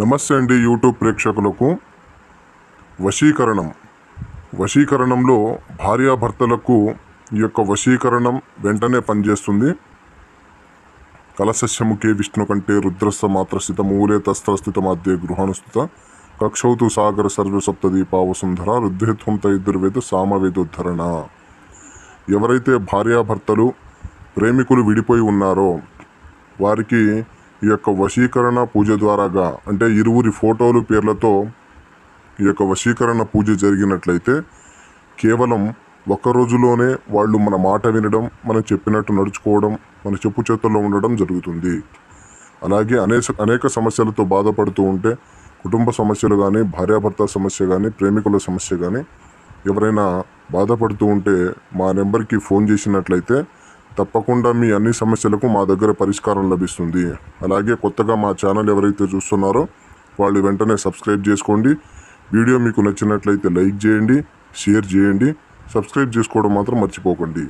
నమస్తే అండి యూట్యూబ్ ప్రేక్షకులకు. వశీకరణంలో భార్యాభర్తలకు ఈ యొక్క వశీకరణం వెంటనే పనిచేస్తుంది. కలసస్యముఖే విష్ణు కంటే రుద్రస్థ మాత్రస్థిత మూలే తస్త్రస్థిత మధ్య గృహానుస్థిత కక్షౌతు సాగర సర్వసప్తదీపావసుంధర రుద్వేత్వం తైదుర్వేద సామవేదోద్ధరణ. ఎవరైతే భార్యాభర్తలు ప్రేమికులు విడిపోయి ఉన్నారో వారికి ఈ యొక్క వశీకరణ పూజ ద్వారాగా, అంటే ఇరువురి ఫోటోలు పేర్లతో ఈ యొక్క వశీకరణ పూజ జరిగినట్లయితే కేవలం ఒక్క రోజులోనే వాళ్ళు మన మాట వినడం, మనం చెప్పినట్టు నడుచుకోవడం, మన చెప్పు చేతుల్లో ఉండడం జరుగుతుంది. అలాగే అనేక సమస్యలతో బాధపడుతూ ఉంటే, కుటుంబ సమస్యలు కానీ, భార్యాభర్త సమస్య కానీ, ప్రేమికుల సమస్య కానీ, ఎవరైనా బాధపడుతూ ఉంటే మా నెంబర్కి ఫోన్ చేసినట్లయితే తప్పకుండా మీ అన్ని సమస్యలకు మా దగ్గర పరిష్కారం లభిస్తుంది. అలాగే కొత్తగా మా ఛానల్ ఎవరైతే చూస్తున్నారో వాళ్ళు వెంటనే సబ్స్క్రైబ్ చేసుకోండి. వీడియో మీకు నచ్చినట్లయితే లైక్ చేయండి, షేర్ చేయండి, సబ్స్క్రైబ్ చేసుకోవడం మాత్రం మర్చిపోకండి.